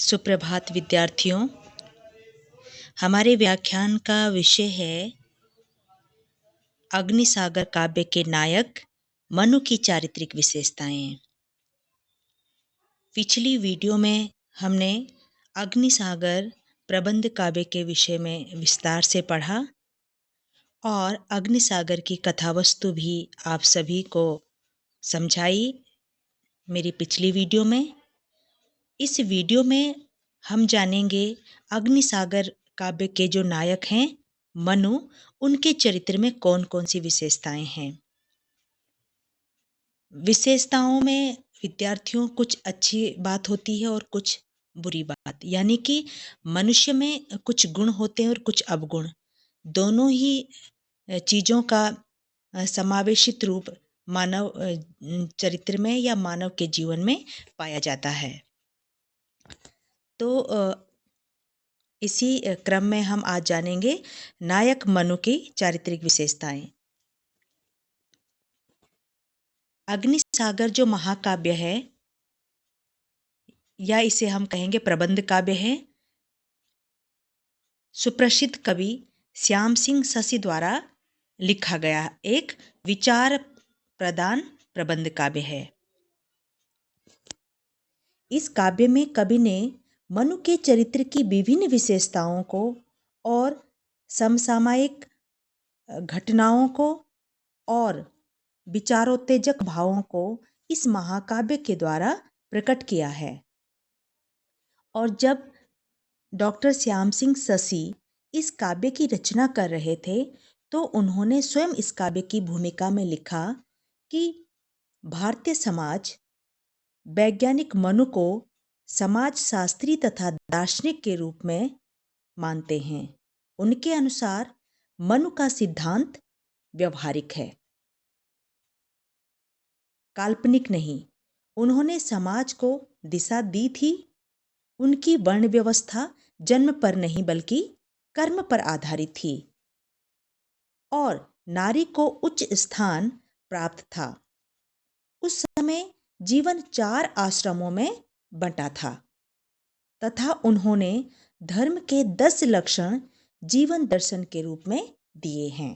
सुप्रभात विद्यार्थियों। हमारे व्याख्यान का विषय है अग्निसागर काव्य के नायक मनु की चारित्रिक विशेषताएं। पिछली वीडियो में हमने अग्निसागर प्रबंध काव्य के विषय में विस्तार से पढ़ा और अग्निसागर की कथावस्तु भी आप सभी को समझाई मेरी पिछली वीडियो में। इस वीडियो में हम जानेंगे अग्निसागर काव्य के जो नायक हैं मनु, उनके चरित्र में कौन कौन सी विशेषताएं हैं। विशेषताओं में विद्यार्थियों कुछ अच्छी बात होती है और कुछ बुरी बात, यानी कि मनुष्य में कुछ गुण होते हैं और कुछ अवगुण, दोनों ही चीज़ों का समावेशित रूप मानव चरित्र में या मानव के जीवन में पाया जाता है। तो इसी क्रम में हम आज जानेंगे नायक मनु की चारित्रिक विशेषताएं। अग्निसागर जो महाकाव्य है या इसे हम कहेंगे प्रबंध काव्य है, सुप्रसिद्ध कवि श्याम सिंह शशि द्वारा लिखा गया एक विचार प्रदान प्रबंध काव्य है। इस काव्य में कवि ने मनु के चरित्र की विभिन्न विशेषताओं को और समसामयिक घटनाओं को और विचारोत्तेजक भावों को इस महाकाव्य के द्वारा प्रकट किया है। और जब डॉक्टर श्याम सिंह शशि इस काव्य की रचना कर रहे थे तो उन्होंने स्वयं इस काव्य की भूमिका में लिखा कि भारतीय समाज वैज्ञानिक मनु को समाजशास्त्री तथा दार्शनिक के रूप में मानते हैं। उनके अनुसार मनु का सिद्धांत व्यवहारिक है, काल्पनिक नहीं। उन्होंने समाज को दिशा दी थी। उनकी वर्ण व्यवस्था जन्म पर नहीं बल्कि कर्म पर आधारित थी और नारी को उच्च स्थान प्राप्त था। उस समय जीवन 4 आश्रमों में बंटा था तथा उन्होंने धर्म के 10 लक्षण जीवन दर्शन के रूप में दिए हैं।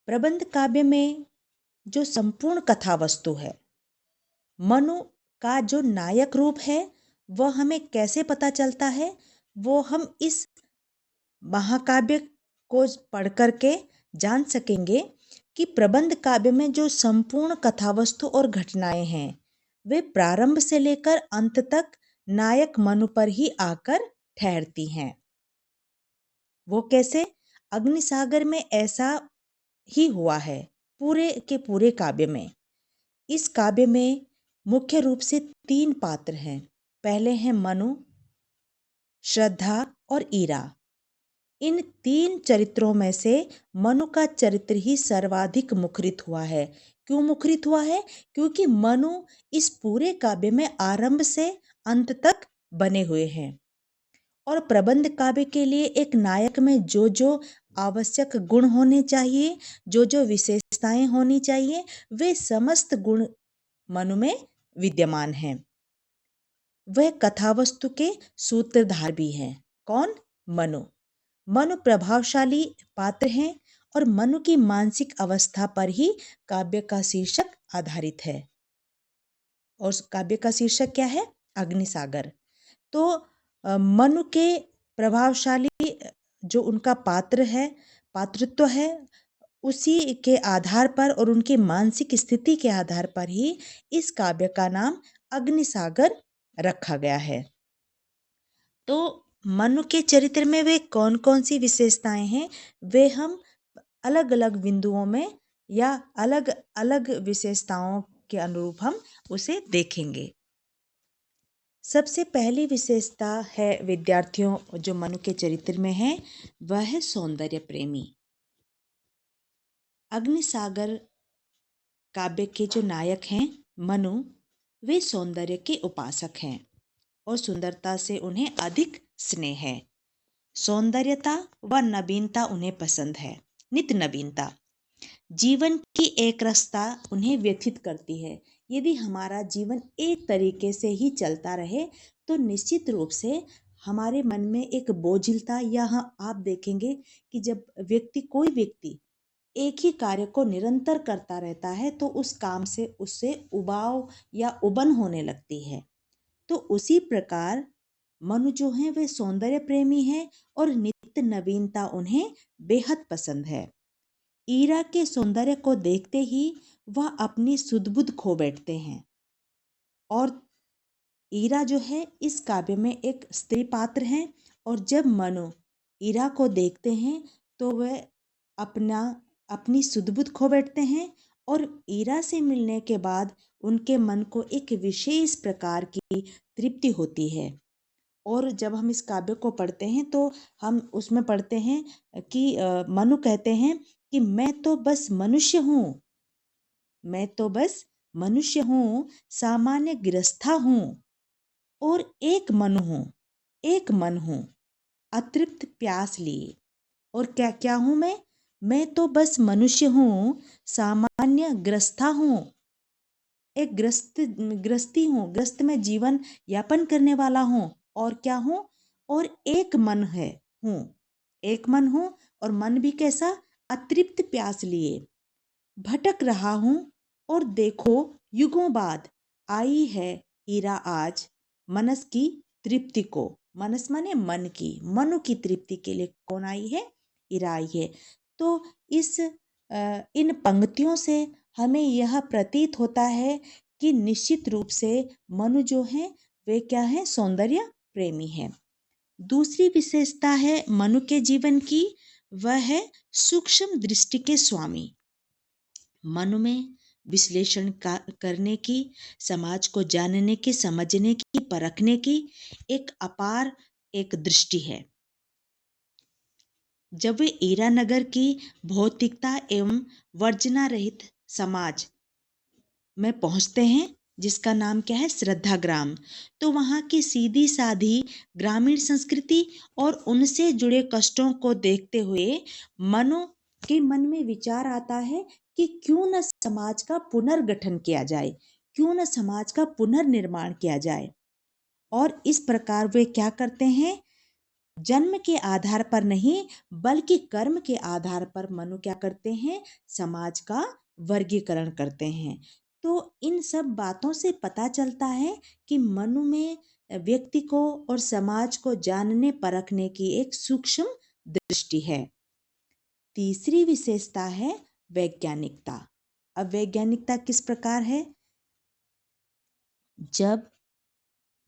प्रबंध काव्य में जो संपूर्ण कथा वस्तु है, मनु का जो नायक रूप है, वह हमें कैसे पता चलता है, वो हम इस महाकाव्य को पढ़ करके जान सकेंगे कि प्रबंध काव्य में जो संपूर्ण कथावस्तु और घटनाएं हैं वे प्रारंभ से लेकर अंत तक नायक मनु पर ही आकर ठहरती हैं। वो कैसे? अग्निसागर में ऐसा ही हुआ है पूरे के पूरे काव्य में। इस काव्य में मुख्य रूप से 3 पात्र हैं। पहले हैं मनु, श्रद्धा और ईरा। इन 3 चरित्रों में से मनु का चरित्र ही सर्वाधिक मुखरित हुआ है। क्यों मुखरित हुआ है? क्योंकि मनु इस पूरे काव्य में आरंभ से अंत तक बने हुए हैं और प्रबंध काव्य के लिए एक नायक में जो जो आवश्यक गुण होने चाहिए, जो जो विशेषताएं होनी चाहिए, वे समस्त गुण मनु में विद्यमान हैं। वह कथावस्तु के सूत्रधार भी हैं। कौन? मनु। मनु प्रभावशाली पात्र हैं और मनु की मानसिक अवस्था पर ही काव्य का शीर्षक आधारित है। और काव्य का शीर्षक क्या है? अग्निसागर। तो मनु के प्रभावशाली जो उनका पात्र है, पात्रत्व है, उसी के आधार पर और उनकी मानसिक स्थिति के आधार पर ही इस काव्य का नाम अग्निसागर रखा गया है। तो मनु के चरित्र में वे कौन कौन सी विशेषताएं हैं, वे हम अलग अलग बिंदुओं में या अलग अलग विशेषताओं के अनुरूप हम उसे देखेंगे। सबसे पहली विशेषता है विद्यार्थियों जो मनु के चरित्र में है, वह है सौंदर्य प्रेमी। अग्निसागर काव्य के जो नायक हैं मनु, वे सौंदर्य के उपासक हैं और सुंदरता से उन्हें अधिक स्नेह है। सौंदर्यता व नवीनता उन्हें पसंद है, नित्य नवीनता। जीवन की एक रास्ता उन्हें व्यथित करती है। यदि हमारा जीवन एक तरीके से ही चलता रहे तो निश्चित रूप से हमारे मन में एक बोझिलता, या आप देखेंगे कि जब कोई व्यक्ति एक ही कार्य को निरंतर करता रहता है तो उस काम से उससे उबाव या उबन होने लगती है। तो उसी प्रकार मनु जो है वे सौंदर्य प्रेमी है और नित्य नवीनता उन्हें बेहद पसंद है। ईरा के सौंदर्य को देखते ही वह अपनी सुध-बुध खो बैठते हैं। और ईरा जो है इस काव्य में एक स्त्री पात्र है, और जब मनु ईरा को देखते हैं तो वह अपना अपनी सुध-बुध खो बैठते हैं, और ईरा से मिलने के बाद उनके मन को एक विशेष प्रकार की तृप्ति होती है। और जब हम इस काव्य को पढ़ते हैं तो हम उसमें पढ़ते हैं कि मनु कहते हैं कि मैं तो बस मनुष्य हूँ, मैं तो बस मनुष्य हूँ, सामान्य गृहस्था हूँ, और एक मन हूँ, एक मन हूँ, अतृप्त प्यास लिए। और क्या क्या हूँ मैं तो बस मनुष्य हूँ, सामान्य ग्रस्था हूँ, एक गृहस्थी हूँ, गृहस्थ में जीवन यापन करने वाला हूँ। और क्या हूँ? और एक मन है हूँ, एक मन हूँ, और मन भी कैसा? अतृप्त प्यास लिए भटक रहा हूँ। और देखो युगों बाद आई है ईरा आज, मनस की तृप्ति को। मनस माने मन की, मनु की तृप्ति के लिए कौन आई है? ईरा आई है। तो इन पंक्तियों से हमें यह प्रतीत होता है कि निश्चित रूप से मनु जो है वे क्या है? सौंदर्य प्रेमी है। दूसरी विशेषता है मनु के जीवन की, वह है सूक्ष्म दृष्टि के स्वामी। मन में करने की, समाज को जानने की, समझने की, परखने की एक अपार एक दृष्टि है। जब वे ईरा नगर की भौतिकता एवं वर्जना रहित समाज में पहुंचते हैं, जिसका नाम क्या है? श्रद्धा ग्राम, तो वहाँ की सीधी साधी ग्रामीण संस्कृति और उनसे जुड़े कष्टों को देखते हुए मनु के मन में विचार आता है कि क्यों न समाज का पुनर्गठन किया जाए, क्यों न समाज का पुनर्निर्माण किया जाए। और इस प्रकार वे क्या करते हैं? जन्म के आधार पर नहीं बल्कि कर्म के आधार पर मनु क्या करते हैं? समाज का वर्गीकरण करते हैं। तो इन सब बातों से पता चलता है कि मनु में व्यक्ति को और समाज को जानने परखने की एक सूक्ष्म दृष्टि है। तीसरी विशेषता है वैज्ञानिकता। अब वैज्ञानिकता किस प्रकार है? जब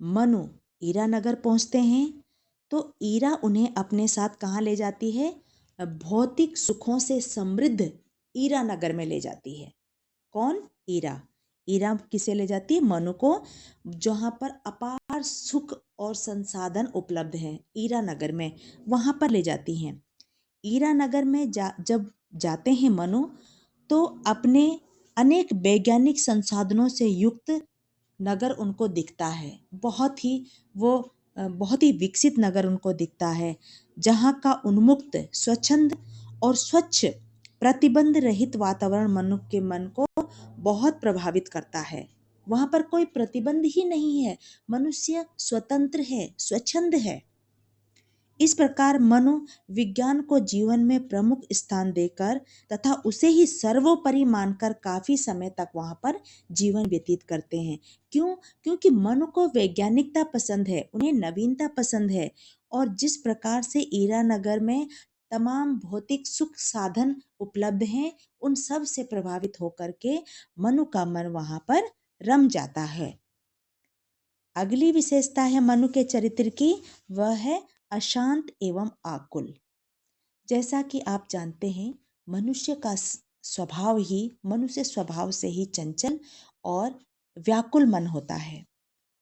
मनु ईरानगर पहुंचते हैं तो ईरा उन्हें अपने साथ कहाँ ले जाती है? भौतिक सुखों से समृद्ध ईरानगर में ले जाती है। कौन? ईरा। ईरा किसे ले जाती है? मनु को, जहाँ पर अपार सुख और संसाधन उपलब्ध हैं ईरानगर में, वहाँ पर ले जाती हैं। ईरानगर में जब जाते हैं मनु, तो अपने अनेक वैज्ञानिक संसाधनों से युक्त नगर उनको दिखता है। बहुत ही विकसित नगर उनको दिखता है, जहाँ का उन्मुक्त, स्वच्छंद और स्वच्छ प्रतिबंध रहित वातावरण मनुष्य के मन को बहुत प्रभावित करता है। वहाँ पर कोई प्रतिबंध ही नहीं है, मनुष्य स्वतंत्र है, स्वच्छंद है। इस प्रकार मनु विज्ञान को जीवन में प्रमुख स्थान देकर तथा उसे ही सर्वोपरि मानकर काफी समय तक वहां पर जीवन व्यतीत करते हैं। क्यों? क्योंकि मनु को वैज्ञानिकता पसंद है, उन्हें नवीनता पसंद है। और जिस प्रकार से ईरा नगर में तमाम भौतिक सुख साधन उपलब्ध हैं, उन सब से प्रभावित होकर के मनु का मन वहां पर रम जाता है। अगली विशेषता है मनु के चरित्र की, वह है अशांत एवं आकुल। जैसा कि आप जानते हैं, मनुष्य का मनुष्य स्वभाव से ही चंचल और व्याकुल मन होता है।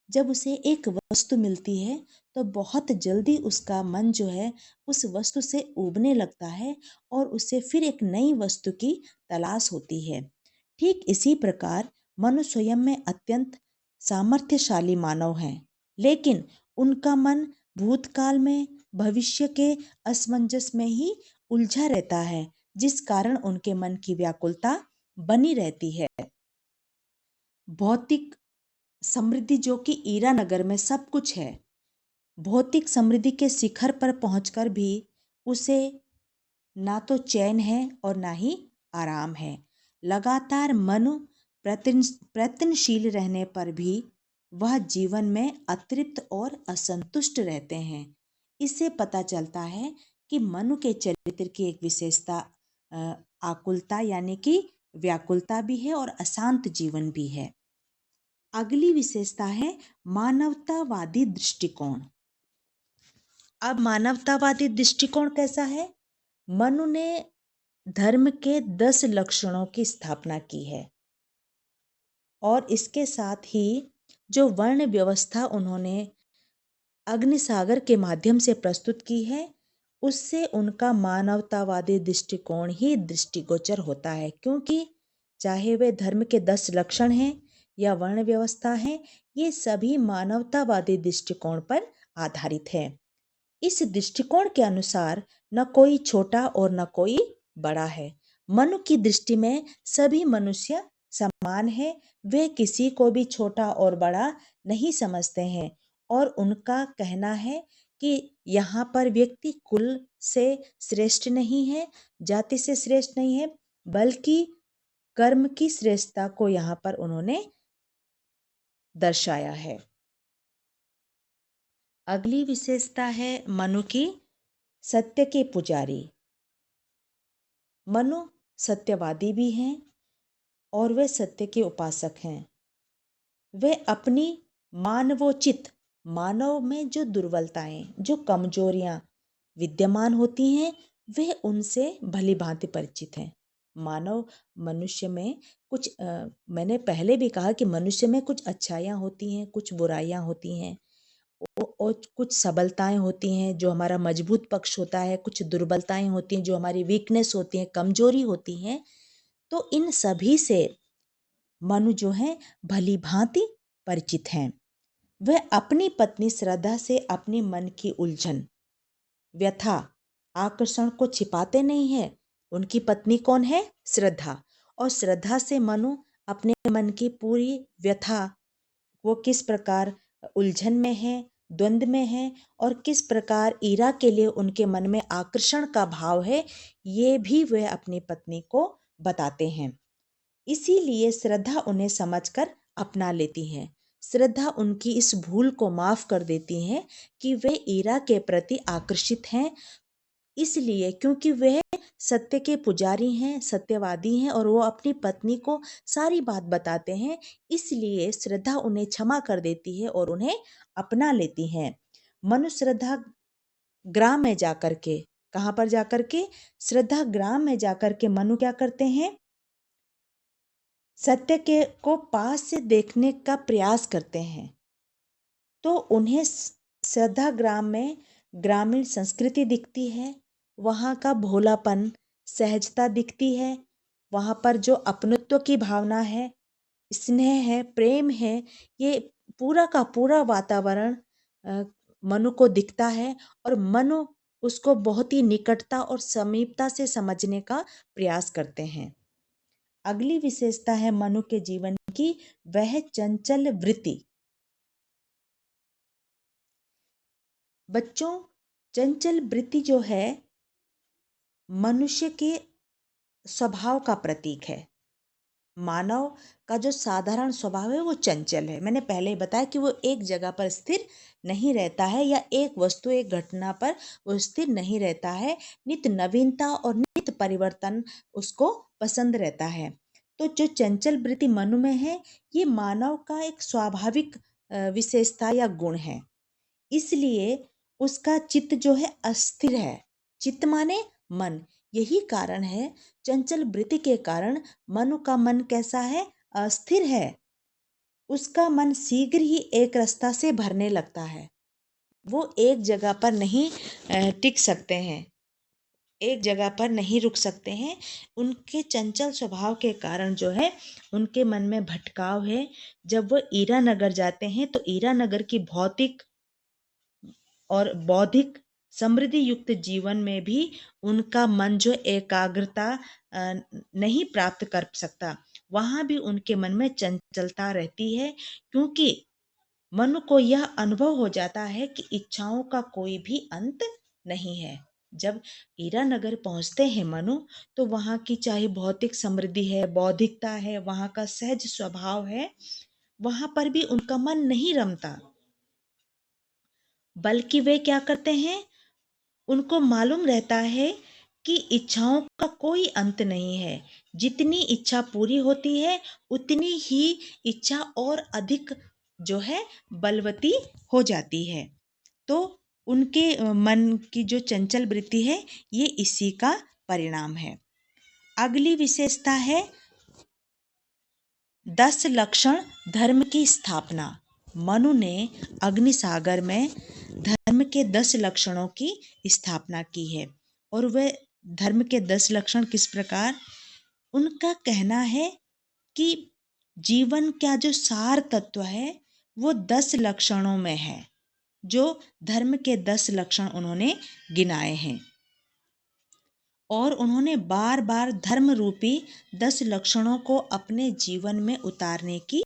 जब उसे एक वस्तु मिलती है तो बहुत जल्दी उसका मन जो है उस वस्तु से ऊबने लगता है, और उसे फिर एक नई वस्तु की तलाश होती है। ठीक इसी प्रकार मनु स्वयं में अत्यंत सामर्थ्यशाली मानव हैं, लेकिन उनका मन भूतकाल में, भविष्य के असमंजस में ही उलझा रहता है। जिस कारण उनके मन की व्याकुलता बनी रहती है। भौतिक समृद्धि जो कि ईरानगर में सब कुछ है, भौतिक समृद्धि के शिखर पर पहुंचकर भी उसे ना तो चैन है और ना ही आराम है। लगातार मन प्रयत्नशील रहने पर भी वह जीवन में अतृप्त और असंतुष्ट रहते हैं। इससे पता चलता है कि मनु के चरित्र की एक विशेषता आकुलता यानी कि व्याकुलता भी है और अशांत जीवन भी है। अगली विशेषता है मानवतावादी दृष्टिकोण। अब मानवतावादी दृष्टिकोण कैसा है? मनु ने धर्म के 10 लक्षणों की स्थापना की है और इसके साथ ही जो वर्ण व्यवस्था उन्होंने अग्निसागर के माध्यम से प्रस्तुत की है, उससे उनका मानवतावादी दृष्टिकोण ही दृष्टिगोचर होता है, क्योंकि चाहे वे धर्म के 10 लक्षण हैं या वर्ण व्यवस्था है, ये सभी मानवतावादी दृष्टिकोण पर आधारित है। इस दृष्टिकोण के अनुसार न कोई छोटा और न कोई बड़ा है। मनु की दृष्टि में सभी मनुष्य समान है। वे किसी को भी छोटा और बड़ा नहीं समझते हैं और उनका कहना है कि यहाँ पर व्यक्ति कुल से श्रेष्ठ नहीं है, जाति से श्रेष्ठ नहीं है, बल्कि कर्म की श्रेष्ठता को यहाँ पर उन्होंने दर्शाया है। अगली विशेषता है मनु की सत्य के पुजारी। मनु सत्यवादी भी हैं और वे सत्य के उपासक हैं। वे अपनी मानवोचित, मानव में जो दुर्बलताएं, जो कमजोरियां विद्यमान होती हैं, वे उनसे भली भांति परिचित हैं। मानव मनुष्य में कुछ मैंने पहले भी कहा कि मनुष्य में कुछ अच्छाइयाँ होती हैं, कुछ बुराइयाँ होती हैं और कुछ सबलताएं होती हैं जो हमारा मजबूत पक्ष होता है, कुछ दुर्बलताएं होती हैं जो हमारी वीकनेस होती हैं, कमजोरी होती हैं। तो इन सभी से मनु जो है भली भांति परिचित हैं। वह अपनी पत्नी श्रद्धा से अपनी मन की उलझन, व्यथा, आकर्षण को छिपाते नहीं है। उनकी पत्नी कौन है? श्रद्धा। और श्रद्धा से मनु अपने मन की पूरी व्यथा, वो किस प्रकार उलझन में है, द्वंद में है और किस प्रकार ईरा के लिए उनके मन में आकर्षण का भाव है, ये भी वह अपनी पत्नी को बताते हैं। इसीलिए श्रद्धा उन्हें समझकर अपना लेती हैं। श्रद्धा उनकी इस भूल को माफ कर देती हैं कि वे ईरा के प्रति आकर्षित हैं, इसलिए क्योंकि वह सत्य के पुजारी हैं, सत्यवादी हैं और वो अपनी पत्नी को सारी बात बताते हैं। इसलिए श्रद्धा उन्हें क्षमा कर देती है और उन्हें अपना लेती हैं। मनु श्रद्धा ग्राम में जाकर के, कहाँ पर जाकर के? श्रद्धा ग्राम में जाकर के मनु क्या करते हैं? सत्य के को पास से देखने का प्रयास करते हैं। तो उन्हें श्रद्धा ग्राम में ग्रामीण संस्कृति दिखती है, वहाँ का भोलापन, सहजता दिखती है, वहाँ पर जो अपनत्व की भावना है, स्नेह है, प्रेम है, ये पूरा का पूरा वातावरण मनु को दिखता है और मनु उसको बहुत ही निकटता और समीपता से समझने का प्रयास करते हैं। अगली विशेषता है मनु के जीवन की, वह चंचल वृत्ति। बच्चों, चंचल वृत्ति जो है मनुष्य के स्वभाव का प्रतीक है। मानव का जो साधारण स्वभाव है वो चंचल है। मैंने पहले ही बताया कि वो एक जगह पर स्थिर नहीं रहता है या एक वस्तु, एक घटना पर वो स्थिर नहीं रहता है। नित्य नवीनता और नित्य परिवर्तन उसको पसंद रहता है। तो जो चंचल वृत्ति मनु में है, ये मानव का एक स्वाभाविक विशेषता या गुण है। इसलिए उसका चित्त जो है अस्थिर है। चित्त माने मन। यही कारण है, चंचल वृत्ति के कारण मनु का मन कैसा है? अस्थिर है। उसका मन शीघ्र ही एक रास्ता से भरने लगता है। वो एक जगह पर नहीं टिक सकते हैं, एक जगह पर नहीं रुक सकते हैं। उनके चंचल स्वभाव के कारण जो है उनके मन में भटकाव है। जब वो ईरा नगर जाते हैं तो ईरा नगर की भौतिक और बौद्धिक समृद्धि युक्त जीवन में भी उनका मन जो एकाग्रता नहीं प्राप्त कर सकता, वहाँ भी उनके मन में चंचलता रहती है, क्योंकि मनु को यह अनुभव हो जाता है कि इच्छाओं का कोई भी अंत नहीं है। जब हीरानगर पहुंचते हैं मनु, तो वहाँ की चाहे भौतिक समृद्धि है, बौद्धिकता है, वहाँ का सहज स्वभाव है, वहाँ पर भी उनका मन नहीं रमता, बल्कि वे क्या करते हैं, उनको मालूम रहता है कि इच्छाओं का कोई अंत नहीं है। जितनी इच्छा पूरी होती है, उतनी ही इच्छा और अधिक जो है बलवती हो जाती है। तो उनके मन की जो चंचल वृत्ति है, ये इसी का परिणाम है। अगली विशेषता है 10 लक्षण धर्म की स्थापना। मनु ने अग्निसागर में धर्म के 10 लक्षणों की स्थापना की है। और वह धर्म के 10 लक्षण किस प्रकार, उनका कहना है कि जीवन का जो सार तत्व है वो 10 लक्षणों में है, जो धर्म के 10 लक्षण उन्होंने गिनाए हैं। और उन्होंने बार बार धर्म रूपी 10 लक्षणों को अपने जीवन में उतारने की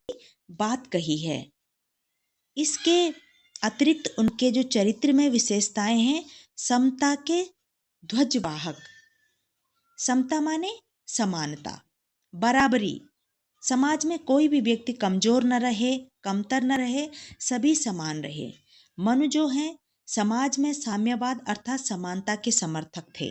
बात कही है। इसके अतिरिक्त उनके जो चरित्र में विशेषताएं हैं, समता के ध्वजवाहक। समता माने समानता, बराबरी। समाज में कोई भी व्यक्ति कमजोर न रहे, कमतर न रहे, सभी समान रहे। मनु जो हैं समाज में साम्यवाद अर्थात समानता के समर्थक थे।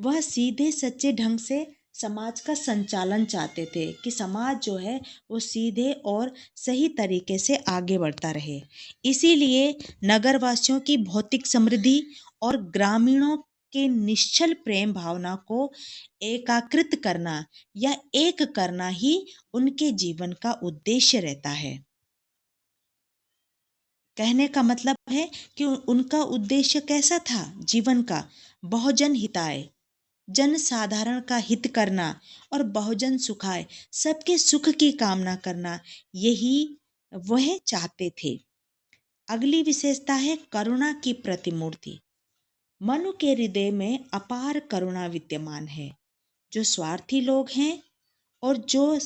वह सीधे सच्चे ढंग से समाज का संचालन चाहते थे कि समाज जो है वो सीधे और सही तरीके से आगे बढ़ता रहे। इसीलिए नगरवासियों की भौतिक समृद्धि और ग्रामीणों के निश्चल प्रेम भावना को एकाकृत करना या एक करना ही उनके जीवन का उद्देश्य रहता है। कहने का मतलब है कि उनका उद्देश्य कैसा था जीवन का, बहुजन हिताय, जन साधारण का हित करना और बहुजन सुखाय, सबके सुख की कामना करना, यही वह चाहते थे। अगली विशेषता है करुणा की प्रतिमूर्ति। मनु के हृदय में अपार करुणा विद्यमान है। जो स्वार्थी लोग हैं और जो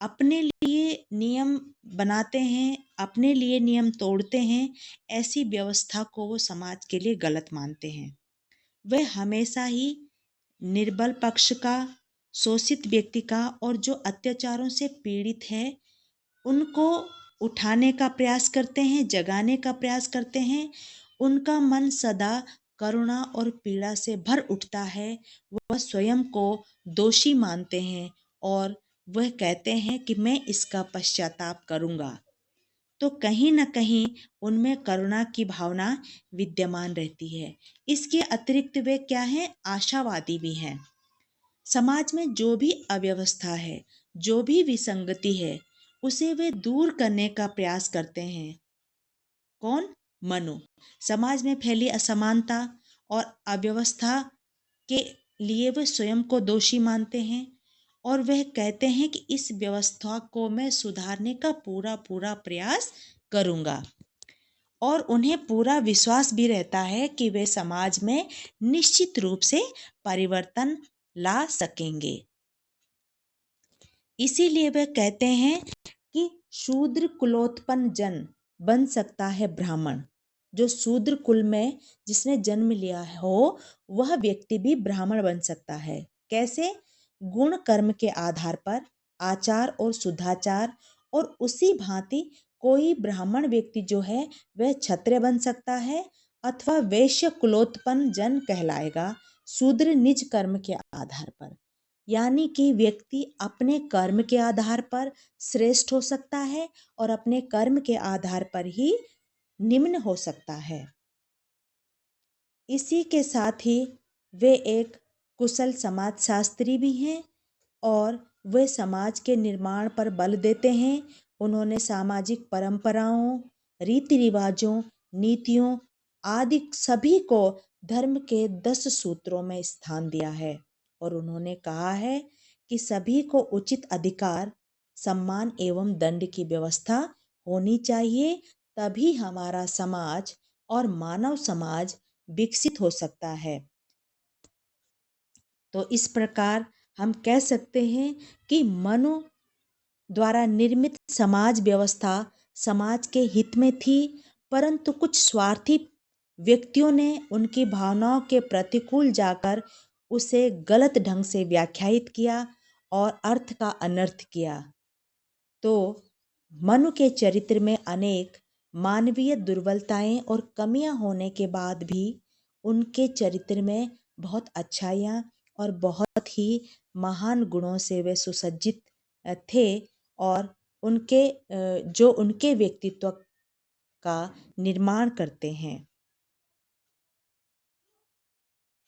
अपने लिए नियम बनाते हैं, अपने लिए नियम तोड़ते हैं, ऐसी व्यवस्था को वो समाज के लिए गलत मानते हैं। वे हमेशा ही निर्बल पक्ष का, शोषित व्यक्ति का और जो अत्याचारों से पीड़ित है उनको उठाने का प्रयास करते हैं, जगाने का प्रयास करते हैं। उनका मन सदा करुणा और पीड़ा से भर उठता है। वह स्वयं को दोषी मानते हैं और वह कहते हैं कि मैं इसका पश्चाताप करूंगा। तो कहीं न कहीं उनमें करुणा की भावना विद्यमान रहती है। इसके अतिरिक्त वे क्या हैं, आशावादी भी हैं। समाज में जो भी अव्यवस्था है, जो भी विसंगति है, उसे वे दूर करने का प्रयास करते हैं। कौन? मनु। समाज में फैली असमानता और अव्यवस्था के लिए वे स्वयं को दोषी मानते हैं और वह कहते हैं कि इस व्यवस्था को मैं सुधारने का पूरा पूरा प्रयास करूंगा। और उन्हें पूरा विश्वास भी रहता है कि वे समाज में निश्चित रूप से परिवर्तन ला सकेंगे। इसीलिए वे कहते हैं कि शूद्र कुलोत्पन्न जन बन सकता है ब्राह्मण। जो शूद्र कुल में जिसने जन्म लिया हो वह व्यक्ति भी ब्राह्मण बन सकता है। कैसे? गुण कर्म के आधार पर, आचार और शुद्धाचार, और उसी भांति कोई ब्राह्मण व्यक्ति जो है वह क्षत्रिय बन सकता है अथवा वैश्य कुलोत्पन्न जन कहलाएगा, शूद्र निज कर्म के आधार पर। यानी कि व्यक्ति अपने कर्म के आधार पर श्रेष्ठ हो सकता है और अपने कर्म के आधार पर ही निम्न हो सकता है। इसी के साथ ही वे एक कुशल समाज शास्त्री भी हैं और वे समाज के निर्माण पर बल देते हैं। उन्होंने सामाजिक परंपराओं, रीति रिवाजों, नीतियों आदि सभी को धर्म के 10 सूत्रों में स्थान दिया है और उन्होंने कहा है कि सभी को उचित अधिकार, सम्मान एवं दंड की व्यवस्था होनी चाहिए, तभी हमारा समाज और मानव समाज विकसित हो सकता है। तो इस प्रकार हम कह सकते हैं कि मनु द्वारा निर्मित समाज व्यवस्था समाज के हित में थी, परंतु कुछ स्वार्थी व्यक्तियों ने उनकी भावनाओं के प्रतिकूल जाकर उसे गलत ढंग से व्याख्यायित किया और अर्थ का अनर्थ किया। तो मनु के चरित्र में अनेक मानवीय दुर्बलताएं और कमियां होने के बाद भी उनके चरित्र में बहुत अच्छाइयाँ और बहुत ही महान गुणों से वे सुसज्जित थे, और जो उनके व्यक्तित्व का निर्माण करते हैं।